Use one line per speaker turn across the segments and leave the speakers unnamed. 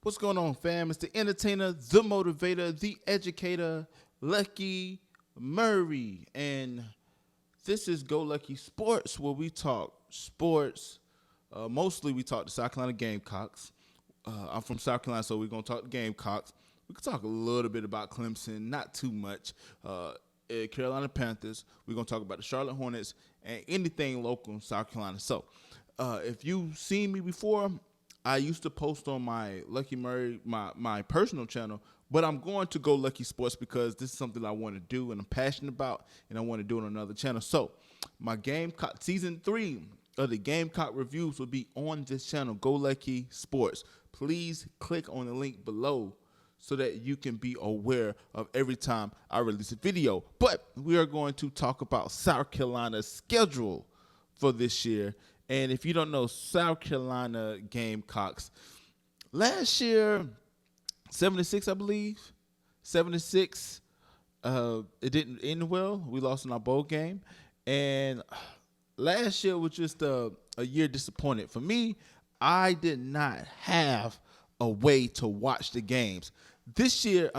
What's going on, fam? It's the entertainer, the motivator, the educator, Lucky Murray. And this is Go Lucky Sports, where we talk sports. Mostly we talk the South Carolina Gamecocks. I'm from South Carolina, so we're going to talk the Gamecocks. We can talk a little bit about Clemson, not too much. Carolina Panthers. We're going to talk about the Charlotte Hornets and anything local in South Carolina. So if you've seen me before, I used to post on my Lucky Murray, my personal channel, but I'm going to Go Lucky Sports because this is something I want to do and I'm passionate about, and I want to do it on another channel. So my Gamecock season 3 of the Gamecock reviews will be on this channel, Go Lucky Sports. Please click on the link below so that you can be aware of every time I release a video. But we are going to talk about South Carolina's schedule for this year. And if you don't know, South Carolina Gamecocks, last year, 76, I believe, 76, it didn't end well. We lost in our bowl game. And last year was just a year disappointed. For me, I did not have a way to watch the games. This year,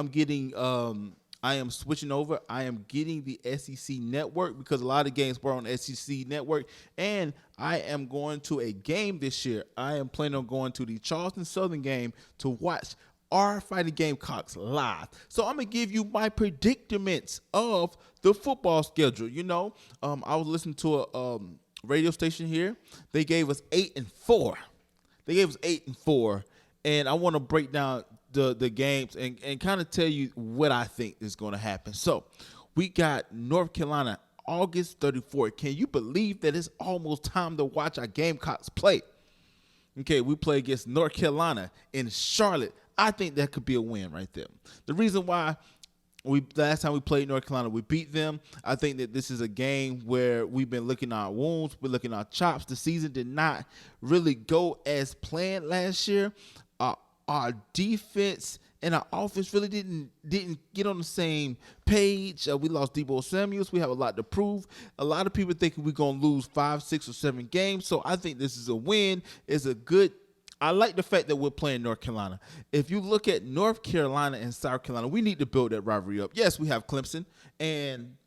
I am switching over. I am getting the SEC network because a lot of games were on SEC network, and I am going to a game this year. I am planning on going to the Charleston Southern game to watch our Fighting Gamecocks live. So I'm going to give you my predicaments of the football schedule. You know, I was listening to a radio station here. They gave us 8-4. And I want to break down the games and kind of tell you what I think is going to happen. So we got North Carolina August 34th. Can you believe that it's almost time to watch our Gamecocks play? Okay, we play against North Carolina in Charlotte. I think that could be a win right there. The reason why last time we played North Carolina, we beat them. I think that this is a game where we've been looking at our wounds, we're looking at our chops. The season did not really go as planned last year. Our defense and our offense really didn't get on the same page. We lost Deebo Samuels. We have a lot to prove. A lot of people thinking we're going to lose 5, 6, or 7 games. So I think this is a win. I like the fact that we're playing North Carolina. If you look at North Carolina and South Carolina, we need to build that rivalry up. Yes, we have Clemson, and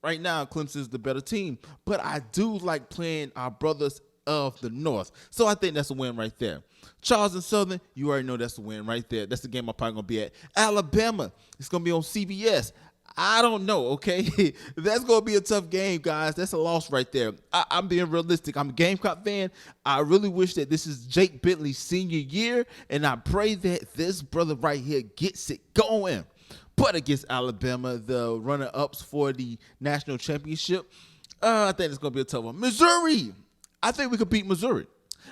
right now Clemson is the better team. But I do like playing our brothers of the North. So I think that's a win right there. Charleston Southern, you already know that's a win right there. That's the game I'm probably going to be at. Alabama, it's going to be on CBS. I don't know, okay? That's going to be a tough game, guys. That's a loss right there. I'm being realistic. I'm a Gamecock fan. I really wish that this is Jake Bentley's senior year, and I pray that this brother right here gets it going. But against Alabama, the runner-ups for the national championship, I think it's going to be a tough one. Missouri, I think we could beat Missouri.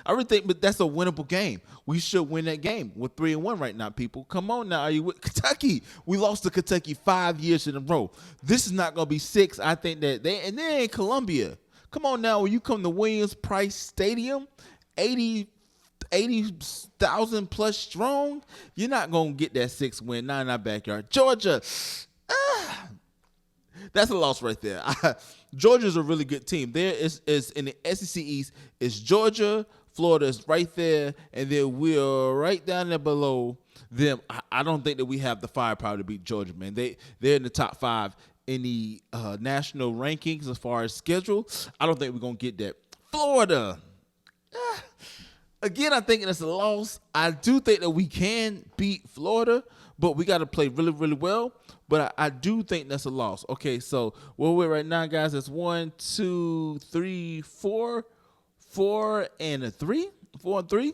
I really think, but that's a winnable game. We should win that game. We're 3-1 right now, people. Come on now. Are you with Kentucky? We lost to Kentucky 5 years in a row. This is not going to be 6. I think that they're in Columbia. Come on now. When you come to Williams-Brice Stadium, 80,000 plus strong, you're not going to get that 6 win. Not in our backyard. Georgia, that's a loss right there. Georgia's a really good team. There is in the SEC East is Georgia, Florida is right there, and then we're right down there below them. I don't think that we have the firepower to beat Georgia, man. They're in the top 5 in the national rankings as far as schedule. I don't think we're gonna get that. Florida, again, I think that's a loss. I do think that we can beat Florida, but we got to play really, really well. But I do think that's a loss. Okay, so where we're right now, guys, that's 1, 2, 3, 4, 4 and 3. 4 and 3.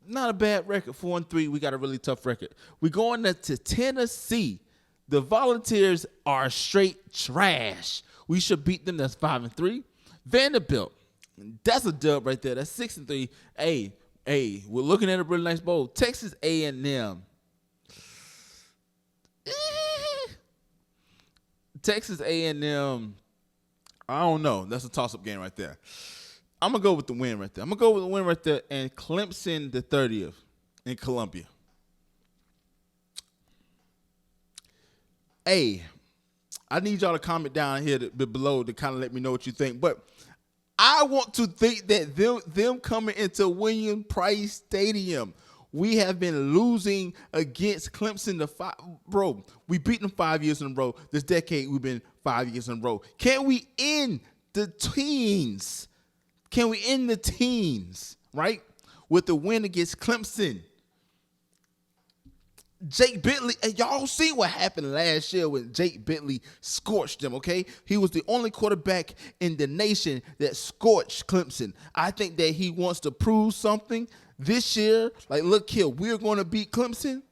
Not a bad record. 4 and 3. We got a really tough record. We're going to Tennessee. The Volunteers are straight trash. We should beat them. That's 5 and 3. Vanderbilt. That's a dub right there. That's 6 and 3. Hey, we're looking at a really nice bowl. Texas A&M. Texas A&M, I don't know. That's a toss-up game right there. I'm going to go with the win right there. And Clemson the 30th in Columbia. Hey, I need y'all to comment down here below to kind of let me know what you think. But I want to think that them coming into Williams-Brice Stadium We have been losing against Clemson. Bro, we beat them 5 years in a row. This decade, we've been 5 years in a row. Can we end the teens? Can we end the teens, right? With the win against Clemson. Jake Bentley, and y'all see what happened last year when Jake Bentley scorched them, okay? He was the only quarterback in the nation that scorched Clemson. I think that he wants to prove something this year. Like, look here, we're going to beat Clemson,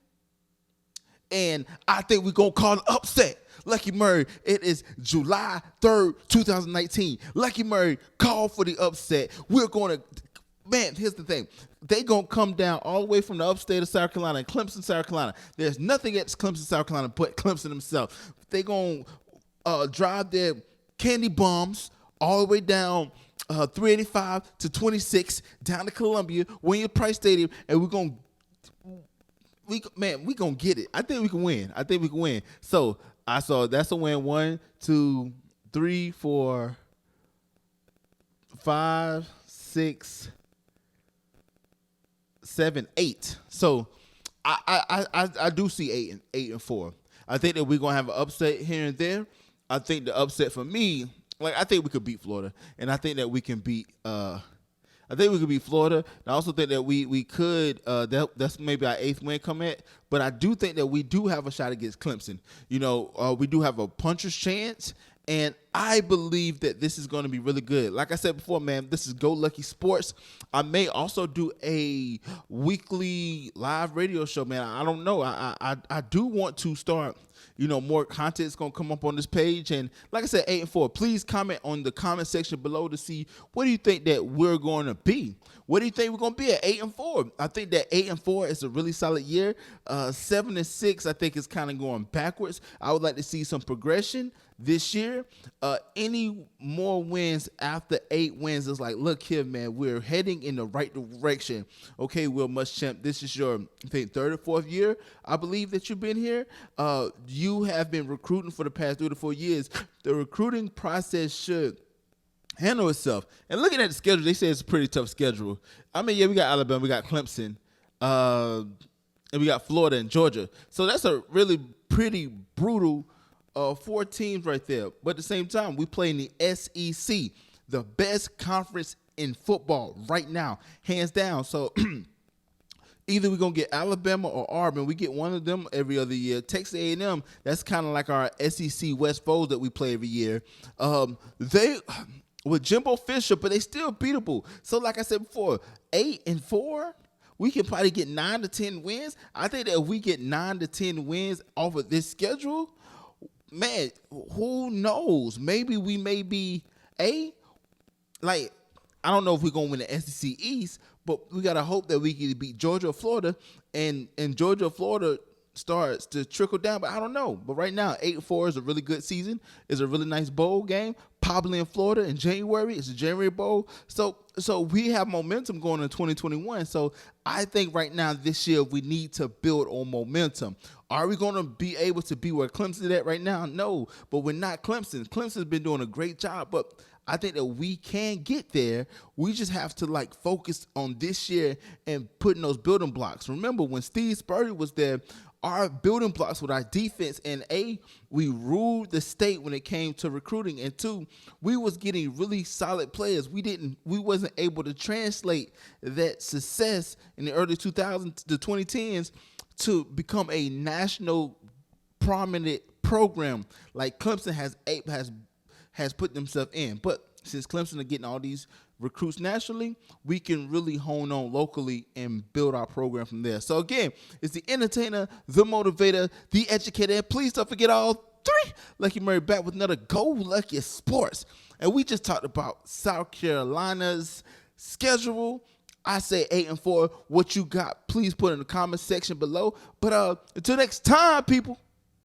and I think we're going to call an upset. Lucky Murray, it is July 3rd, 2019. Lucky Murray called for the upset. We're going to, man, here's the thing. They going to come down all the way from the upstate of South Carolina and Clemson, South Carolina. There's nothing against Clemson, South Carolina but Clemson himself. They going to drive their candy bombs all the way down 385 to 26 down to Columbia, Williams Price Stadium, and we're going to get it. I think we can win. So I saw that's a win. 1, 2, 3, 4, 5, 6, 7, 8. So I do see 8 and 4. I think that we're gonna have an upset here and there. I think the upset for me, like, I think we could beat Florida, and I think that we can beat. I think we could beat Florida. And I also think that we could. That's maybe our 8th win come at. But I do think that we do have a shot against Clemson. You know, we do have a puncher's chance. And I believe that this is going to be really good. Like I said before, man, this is Go Lucky Sports. I may also do a weekly live radio show, man. I don't know. I do want to start, you know, more content is going to come up on this page. And like I said, 8 and 4, please comment on the comment section below to see what do you think that we're going to be. What do you think we're going to be at 8 and 4? I think that 8 and 4 is a really solid year. 7 and 6, I think, is kind of going backwards. I would like to see some progression this year. Any more wins after 8 wins is like, look here, man, we're heading in the right direction. Okay, Will Muschamp, this is your, I think, 3rd or 4th year, I believe, that you've been here. You have been recruiting for the past 3 to 4 years. The recruiting process should handle itself. And looking at the schedule, they say it's a pretty tough schedule. I mean, yeah, we got Alabama, we got Clemson, and we got Florida and Georgia. So that's a really pretty brutal 4 teams right there. But at the same time, we play in the SEC, the best conference in football right now, hands down. So either we're going to get Alabama or Auburn. We get one of them every other year. Texas A&M, that's kind of like our SEC West foes that we play every year. They with Jimbo Fisher, but they still beatable. So like I said before, 8 and 4, we can probably get 9 to 10 wins. I think that if we get 9 to 10 wins off of this schedule, man, who knows? Maybe we may be like, I don't know if we're going to win the SEC East, but we got to hope that we can beat Georgia or Florida, and Georgia or Florida starts to trickle down, but I don't know. But right now, 8 and 4 is a really good season. It's a really nice bowl game. Probably in Florida in January. It's a January bowl. So we have momentum going into 2021. So I think right now this year we need to build on momentum. Are we going to be able to be where Clemson is at right now? No, but we're not Clemson. Clemson's been doing a great job, but I think that we can get there. We just have to like focus on this year and putting those building blocks. Remember when Steve Spurrier was there, our building blocks with our defense, and we ruled the state when it came to recruiting, and 2, we was getting really solid players. We wasn't able to translate that success in the early 2000s to 2010s to become a national prominent program like Clemson has put themselves in. But since Clemson are getting all these recruits nationally, we can really hone on locally and build our program from there. So again, it's the entertainer, the motivator, the educator, and please don't forget all 3. Lucky Murray back with another Go Lucky Sports. And we just talked about South Carolina's schedule. I say 8 and 4. What you got, please put in the comment section below. But until next time, people.